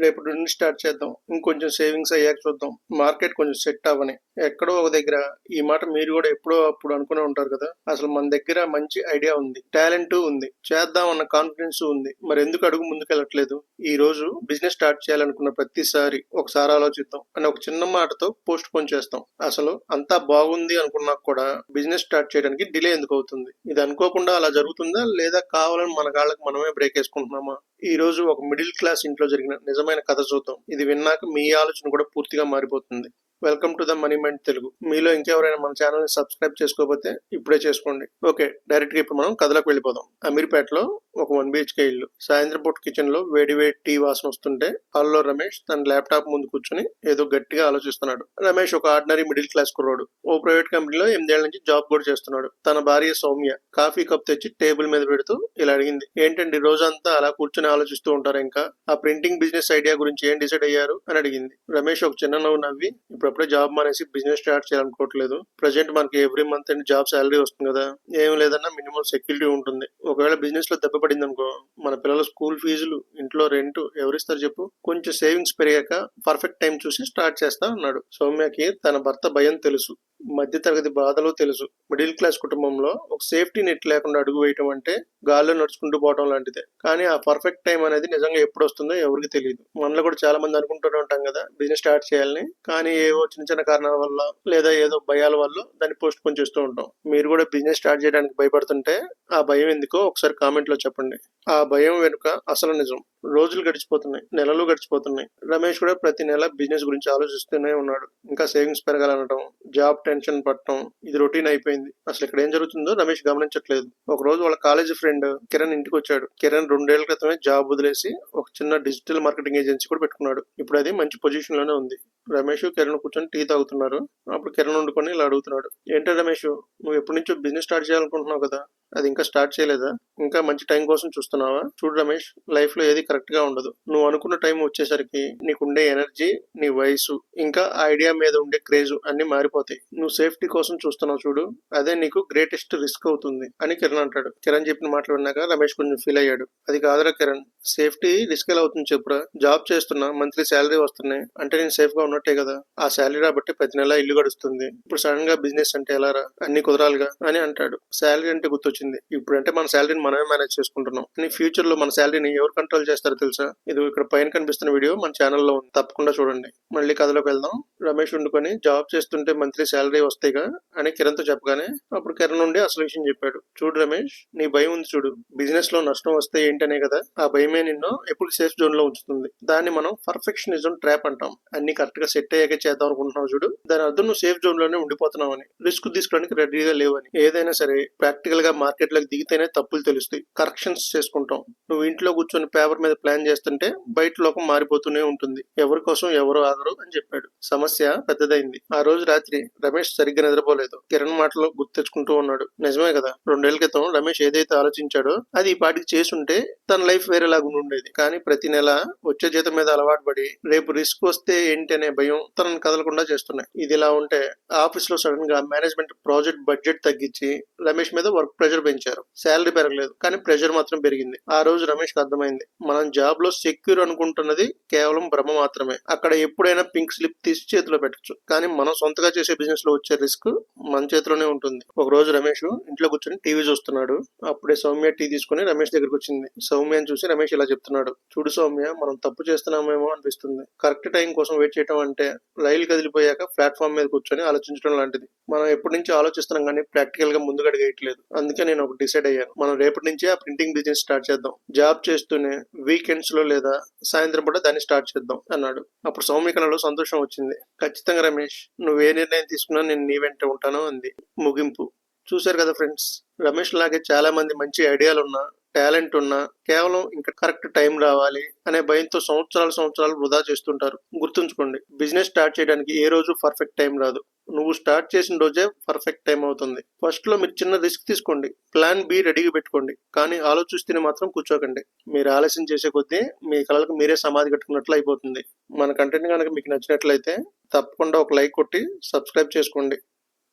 రేపు నుండి స్టార్ట్ చేద్దాం, ఇంకొంచెం సేవింగ్స్ అయ్యాక చూద్దాం, మార్కెట్ కొంచెం సెట్ అవ్వని. ఎక్కడో ఒక దగ్గర ఈ మాట మీరు కూడా ఎప్పుడో అప్పుడు అనుకునే ఉంటారు కదా, అసలు మన దగ్గర మంచి ఐడియా ఉంది, టాలెంట్ ఉంది, చేద్దాం అన్న కాన్ఫిడెన్స్ ఉంది, మరి ఎందుకు అడుగు ముందుకెళ్ళట్లేదు? ఈ రోజు బిజినెస్ స్టార్ట్ చేయాలనుకున్న ప్రతిసారి ఒకసారి ఆలోచిద్దాం అని ఒక చిన్న మాటతో పోస్ట్ పోన్ చేస్తాం. అసలు అంతా బాగుంది అనుకున్నా కూడా బిజినెస్ స్టార్ట్ చేయడానికి డిలే ఎందుకు అవుతుంది? ఇది అనుకోకుండా అలా జరుగుతుందా, లేదా కావాలని మన కాళ్ళకి మనమే బ్రేక్ వేసుకుంటున్నామా? ఈ రోజు ఒక మిడిల్ క్లాస్ ఇంట్లో జరిగిన నిజమైన కథ చూద్దాం. ఇది విన్నాక మీ ఆలోచన కూడా పూర్తిగా మారిపోతుంది. Welcome to the money mind Telugu. మీలో ఇంకెవరైనా మన ఛానల్ ని సబ్స్క్రైబ్ చేసుకోకపోతే ఇప్పుడే చేసుకోండి. ఓకే, డైరెక్ట్ గా ఇప్పుడు మనం కథలోకి వెళ్ళిపోదాం. అమీర్పేటలో ఒక 1 BHK ఇల్లు. సాయంత్రం పూట కిచెన్ లో వేడి వేడి టీ వాసన వస్తుంటే హాల్లో రమేష్ తన ల్యాప్టాప్ ముందు కూర్చుని ఏదో గట్టిగా ఆలోచిస్తున్నాడు. రమేష్ ఒక ఆర్డినరీ మిడిల్ క్లాస్ కుర్రోడు. ఓ ప్రైవేట్ కంపెనీలో 8 ఏళ్ల నుంచి జాబ్ కూడా చేస్తున్నాడు. తన భార్య సౌమ్య కాఫీ కప్ తెచ్చి టేబుల్ మీద పెడుతూ ఇలా అడిగింది, ఏంటండి రోజంతా అలా కూర్చొని ఆలోచిస్తూ ఉంటారు? ఇంకా ఆ ప్రింటింగ్ బిజినెస్ ఐడియా గురించి ఏం డిసైడ్ అయ్యారు అని అడిగింది. రమేష్ ఒక చిన్న నవ్వు నవ్వి, ఇప్పుడప్పుడే జాబ్ మానేసి బిజినెస్ స్టార్ట్ చేయాలనుకోవట్లేదు. ప్రజెంట్ మనకి ఎవ్రీ మంత్ జాబ్ సాలరీ వస్తుంది కదా, ఏం లేదన్నా మినిమం సెక్యూరిటీ ఉంటుంది. ఒకవేళ బిజినెస్ లో దెబ్బ పడింది అనుకో, మన పిల్లల స్కూల్ ఫీజులు, ఇంట్లో రెంట్ ఎవరిస్తారు చెప్పు? కొంచెం సేవింగ్స్ పెరిగాక పర్ఫెక్ట్ టైం చూసి స్టార్ట్ చేస్తా అన్నాడు. సౌమ్యకి తన భర్త భయం తెలుసు, మధ్య తరగతి బాధలు తెలుసు. మిడిల్ క్లాస్ కుటుంబంలో ఒక సేఫ్టీ నెట్ లేకుండా అడుగు వేయటం అంటే గాల్లో నడుచుకుంటూ పోవడం లాంటిదే. కానీ ఆ పర్ఫెక్ట్ టైం అనేది నిజంగా ఎప్పుడు వస్తుందో ఎవరికి తెలియదు. మనలో కూడా చాలా మంది అనుకుంటూనే ఉంటాం కదా బిజినెస్ స్టార్ట్ చేయాలని, కానీ ఏవో చిన్న చిన్న కారణాల వల్ల లేదా ఏదో భయాల వల్ల దాన్ని పోస్ట్ పోన్ చేస్తూ ఉంటాం. మీరు కూడా బిజినెస్ స్టార్ట్ చేయడానికి భయపడుతుంటే ఆ భయం ఎందుకో ఒకసారి కామెంట్ లో చెప్పండి. ఆ భయం వెనుక అసలు నిజం. రోజులు గడిచిపోతున్నాయి, నెలలు గడిచిపోతున్నాయి. రమేష్ కూడా ప్రతి నెల బిజినెస్ గురించి ఆలోచిస్తూనే ఉన్నాడు. ఇంకా సేవింగ్స్ పెరగాలనడం, జాబ్ టెన్షన్ పట్టడం, ఇది రొటీన్ అయిపోయింది. అసలు ఇక్కడ ఏం జరుగుతుందో రమేష్ గమనించట్లేదు. ఒక రోజు వాళ్ళ కాలేజీ ఫ్రెండ్ కిరణ్ ఇంటికి వచ్చాడు. కిరణ్ 2 ఏళ్ల క్రితమే జాబ్ వదిలేసి ఒక చిన్న డిజిటల్ మార్కెటింగ్ ఏజెన్సీ కూడా పెట్టుకున్నాడు. ఇప్పుడు అది మంచి పొజిషన్ లోనే ఉంది. రమేష్ కిరణ్ కూర్చొని టీ తాగుతున్నారు. అప్పుడు కిరణ్ వండుకొని ఇలా అడుగుతున్నాడు, ఏంటో రమేష్, నువ్వు ఎప్పటి నుంచో బిజినెస్ స్టార్ట్ చేయాలనుకుంటున్నావు కదా, అది ఇంకా స్టార్ట్ చేయలేదా? ఇంకా మంచి టైం కోసం చూస్తున్నావా? చూడు రమేష్, లైఫ్ లో ఏది కరెక్ట్ గా ఉండదు. నువ్వు అనుకున్న టైం వచ్చేసరికి నీకుండే ఎనర్జీ, నీ వయసు, ఇంకా ఐడియా మీద ఉండే క్రేజ్ అన్ని మారిపోతాయి. నువ్వు సేఫ్టీ కోసం చూస్తున్నావు చూడు, అదే నీకు గ్రేటెస్ట్ రిస్క్ అవుతుంది అని కిరణ్ అంటాడు. కిరణ్ చెప్పిన మాటలు విన్నాక రమేష్ కొంచెం ఫీల్ అయ్యాడు. అది కాదురా కిరణ్, సేఫ్టీ రిస్క్ ఎలా అవుతుంది చెప్పురా? జాబ్ చేస్తున్నా, మంత్లీ శాలరీ వస్తున్నాయి అంటే నేను సేఫ్ గా ఉన్నట్టే కదా. ఆ శాలరీ రాబట్టి ప్రతి నెల ఇల్లు గడుస్తుంది. ఇప్పుడు సడన్ గా బిజినెస్ అంటే ఎలారా? అన్ని కుదరాలిగా అని అంటాడు. శాలరీ అంటే గుర్తొచ్చింది. ఇప్పుడు అంటే మన శాలరీని మనమే మేనేజ్ చేసుకుంటున్నాం, కానీ ఫ్యూచర్ లో మన శాలరీని ఎవరు కంట్రోల్ చేస్తారో తెలుసా? ఇది ఇక్కడ పైన కనిపిస్తున్న వీడియో మన ఛానల్లో ఉంది, తప్పకుండా చూడండి. మళ్ళీ కథలోకి వెళ్దాం. రమేష్ వండుకొని జాబ్ చేస్తుంటే మంత్లీ శాలరీ వస్తాయిగా అని కిరణ్ తో చెప్పగానే అప్పుడు కిరణ్ నుండి అసలు విషయం చెప్పాడు. చూడు రమేష్, నీ భయం ఉంది చూడు, బిజినెస్ లో నష్టం వస్తే ఏంటనే కదా. ఆ భయమే నిన్ను ఎప్పుడు సేఫ్ జోన్ లో ఉంచుతుంది. దాన్ని మనం పర్ఫెక్షనిజం ట్రాప్ అంటాం. అన్ని కరెక్ట్ గా సెట్ అయ్యాక చేద్దాం అనుకుంటున్నావు చూడు, దాని అర్థం నువ్వు సేఫ్ జోన్ లోనే ఉండిపోతున్నావు అని, రిస్క్ తీసుకోవడానికి రెడీగా లేవని. ఏదైనా సరే ప్రాక్టికల్ గా మార్కెట్ లోకి దిగితేనే తప్పులు తెలుస్తాయి, కరెక్షన్స్ చేసుకుంటాం. నువ్వు ఇంట్లో కూర్చొని పేపర్ మీద ప్లాన్ చేస్తుంటే బయట లోకం మారిపోతూనే ఉంటుంది. ఎవరి కోసం ఎవరు ఆగరు అని చెప్పాడు. సమస్య పెద్దదైంది. ఆ రోజు రాత్రి రమేష్ సరిగ్గా నిద్రపోలేదు. కిరణ్ మాటలు గుర్తు తెచ్చుకుంటూ ఉన్నాడు. నిజమే కదా, 2 ఏళ్ల క్రితం రమేష్ ఏదైతే ఆలోచించాడో అది ఈ పాటికి చేసుంటే తన లైఫ్ వేరేలాగా ఉండేది. కానీ ప్రతి నెల వచ్చే జీతం మీద అలవాటు పడి రేపు రిస్క్ వస్తే ఏంటి అనే భయం తనను కదలకుండా చేస్తున్నాయి. ఇది ఇలా ఉంటే ఆఫీస్ లో సడన్ గా మేనేజ్మెంట్ ప్రాజెక్ట్ బడ్జెట్ తగ్గించి రమేష్ మీద వర్క్ ప్రెషర్ పెంచారు. శాలరీ పెరగలేదు, కానీ ప్రెషర్ మాత్రం పెరిగింది. ఆ రోజు రమేష్ కి అర్థమైంది, మనం జాబ్ లో సెక్యూర్ అనుకుంటున్నది కేవలం భ్రమ మాత్రమే. అక్కడ ఎప్పుడైనా పింక్ స్లిప్ తీసి చేతిలో పెట్టచ్చు, కానీ మనం సొంతగా చేసే బిజినెస్ లో వచ్చే రిస్క్ మన చేతిలోనే ఉంటుంది. ఒక రోజు రమేష్ ఇంట్లో కూర్చొని టీవీ చూస్తున్నాడు. అప్పుడే సౌమ్య టీ తీసుకుని రమేష్ దగ్గరకు వచ్చింది. సౌమ్యని చూసి రమేష్ ఇలా చెప్తున్నాడు, చూడు సౌమ్య, మనం తప్పు చేస్తున్నామేమో అనిపిస్తుంది. కరెక్ట్ టైం కోసం వెయిట్ చేయడం అంటే రైలు కదిలిపోయాక ప్లాట్ఫామ్ మీద కూర్చొని ఆలోచించడం లాంటిది. మనం ఎప్పటి నుంచి ఆలోచిస్తున్నాం కానీ ప్రాక్టికల్ గా ముందుకు అడిగేయట్లేదు. అందుకే నేను ఒక డిసైడ్ అయ్యాను, మనం రేపటి నుంచే ఆ ప్రింటింగ్ బిజినెస్ స్టార్ట్ చేద్దాం. జాబ్ చేస్తూనే వీకెండ్స్ లో లేదా సాయంత్రం పూట దాన్ని స్టార్ట్ చేద్దాం అన్నాడు. అప్పుడు సౌమ్య కళలో సంతోషం వచ్చింది. ఖచ్చితంగా రమేష్, నువ్వు ఏ నిర్ణయం తీసుకున్నా నేను నీ వెంట ఉంటాను అంది. ముగింపు. చూశారు కదా ఫ్రెండ్స్, రమేష్ లాగే చాలా మంది మంచి ఐడియాలున్నా, టాలెంట్ ఉన్నా కేవలం ఇంకా కరెక్ట్ టైం రావాలి అనే భయంతో సంవత్సరాలు వృధా చేస్తుంటారు. గుర్తుంచుకోండి, బిజినెస్ స్టార్ట్ చేయడానికి ఏ రోజు పర్ఫెక్ట్ టైం రాదు. నువ్వు స్టార్ట్ చేసిన రోజే పర్ఫెక్ట్ టైం అవుతుంది. ఫస్ట్ లో మీరు చిన్న రిస్క్ తీసుకోండి, ప్లాన్ బి రెడీగా పెట్టుకోండి, కానీ ఆలోచిస్తూనే మాత్రం కూర్చోకండి. మీరు ఆలస్యం చేసే కొద్దీ మీ కళలకు మీరే సమాధి కట్టుకున్నట్లు అయిపోతుంది. మన కంటెంట్ కనుక మీకు నచ్చినట్లయితే తప్పకుండా ఒక లైక్ కొట్టి సబ్స్క్రైబ్ చేసుకోండి.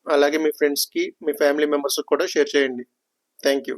అలాగే మీ ఫ్రెండ్స్ కి, మీ ఫ్యామిలీ మెంబర్స్ కూడా షేర్ చేయండి. Thank you.